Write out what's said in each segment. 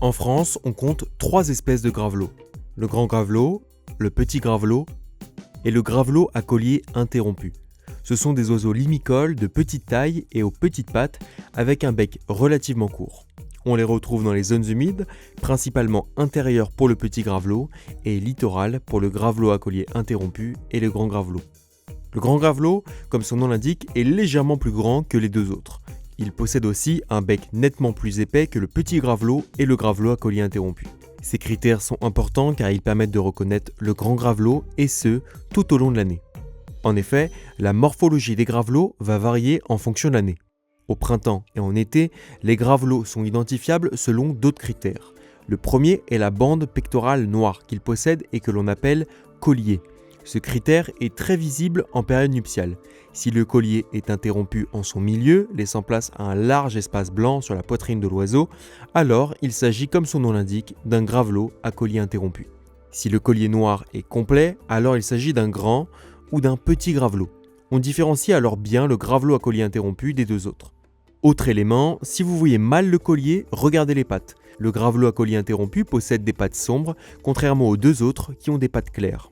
En France, on compte 3 espèces de gravelots. Le grand gravelot, le petit gravelot et le gravelot à collier interrompu. Ce sont des oiseaux limicoles de petite taille et aux petites pattes avec un bec relativement court. On les retrouve dans les zones humides, principalement intérieures pour le petit gravelot et littorales pour le gravelot à collier interrompu et le grand gravelot. Le grand gravelot, comme son nom l'indique, est légèrement plus grand que les deux autres. Il possède aussi un bec nettement plus épais que le petit gravelot et le gravelot à collier interrompu. Ces critères sont importants car ils permettent de reconnaître le grand gravelot et ce, tout au long de l'année. En effet, la morphologie des gravelots va varier en fonction de l'année. Au printemps et en été, les gravelots sont identifiables selon d'autres critères. Le premier est la bande pectorale noire qu'ils possèdent et que l'on appelle collier. Ce critère est très visible en période nuptiale. Si le collier est interrompu en son milieu, laissant place à un large espace blanc sur la poitrine de l'oiseau, alors il s'agit, comme son nom l'indique, d'un gravelot à collier interrompu. Si le collier noir est complet, alors il s'agit d'un grand ou d'un petit gravelot. On différencie alors bien le gravelot à collier interrompu des deux autres. Autre élément, si vous voyez mal le collier, regardez les pattes. Le gravelot à collier interrompu possède des pattes sombres, contrairement aux deux autres qui ont des pattes claires.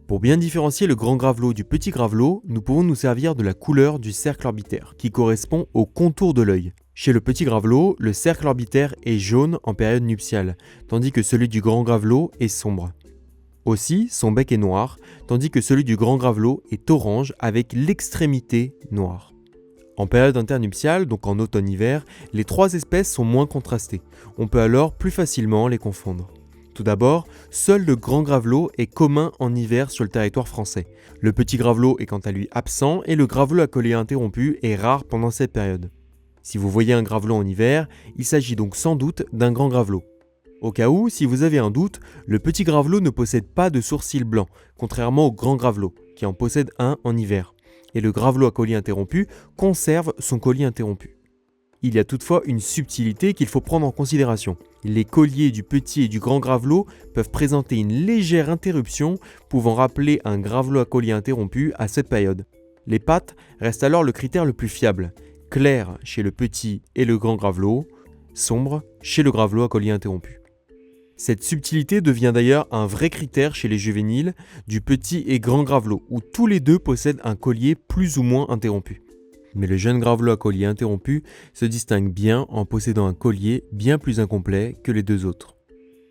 Pour bien différencier le grand gravelot du petit gravelot, nous pouvons nous servir de la couleur du cercle orbitaire, qui correspond au contour de l'œil. Chez le petit gravelot, le cercle orbitaire est jaune en période nuptiale, tandis que celui du grand gravelot est sombre. Aussi, son bec est noir, tandis que celui du grand gravelot est orange avec l'extrémité noire. En période internuptiale, donc en automne-hiver, les trois espèces sont moins contrastées. On peut alors plus facilement les confondre. Tout d'abord, seul le grand gravelot est commun en hiver sur le territoire français. Le petit gravelot est quant à lui absent et le gravelot à collier interrompu est rare pendant cette période. Si vous voyez un gravelot en hiver, il s'agit donc sans doute d'un grand gravelot. Au cas où, si vous avez un doute, le petit gravelot ne possède pas de sourcils blancs, contrairement au grand gravelot, qui en possède un en hiver. Et le gravelot à collier interrompu conserve son collier interrompu. Il y a toutefois une subtilité qu'il faut prendre en considération. Les colliers du petit et du grand gravelot peuvent présenter une légère interruption pouvant rappeler un gravelot à collier interrompu à cette période. Les pattes restent alors le critère le plus fiable. Clair chez le petit et le grand gravelot, sombre chez le gravelot à collier interrompu. Cette subtilité devient d'ailleurs un vrai critère chez les juvéniles du petit et grand gravelot, où tous les deux possèdent un collier plus ou moins interrompu. Mais le jeune gravelot à collier interrompu se distingue bien en possédant un collier bien plus incomplet que les deux autres.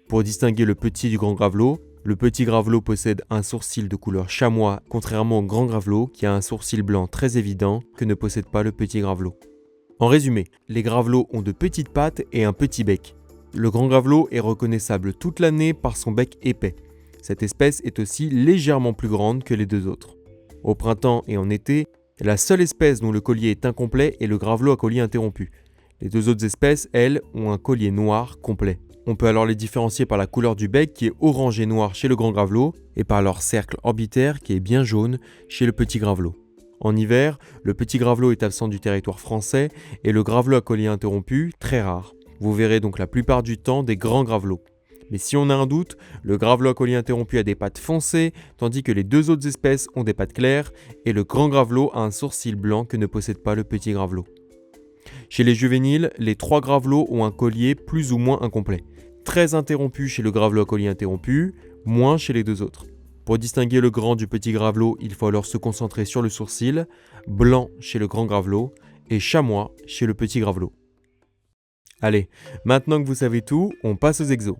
Pour distinguer le petit du grand gravelot, le petit gravelot possède un sourcil de couleur chamois, contrairement au grand gravelot qui a un sourcil blanc très évident que ne possède pas le petit gravelot. En résumé, les gravelots ont de petites pattes et un petit bec. Le grand gravelot est reconnaissable toute l'année par son bec épais. Cette espèce est aussi légèrement plus grande que les deux autres. Au printemps et en été, la seule espèce dont le collier est incomplet est le gravelot à collier interrompu. Les deux autres espèces, elles, ont un collier noir complet. On peut alors les différencier par la couleur du bec qui est orange et noir chez le grand gravelot et par leur cercle orbitaire qui est bien jaune chez le petit gravelot. En hiver, le petit gravelot est absent du territoire français et le gravelot à collier interrompu, très rare. Vous verrez donc la plupart du temps des grands gravelots. Mais si on a un doute, le gravelot à collier interrompu a des pattes foncées, tandis que les deux autres espèces ont des pattes claires, et le grand gravelot a un sourcil blanc que ne possède pas le petit gravelot. Chez les juvéniles, les trois gravelots ont un collier plus ou moins incomplet. Très interrompu chez le gravelot à collier interrompu, moins chez les deux autres. Pour distinguer le grand du petit gravelot, il faut alors se concentrer sur le sourcil, blanc chez le grand gravelot, et chamois chez le petit gravelot. Allez, maintenant que vous savez tout, on passe aux exos.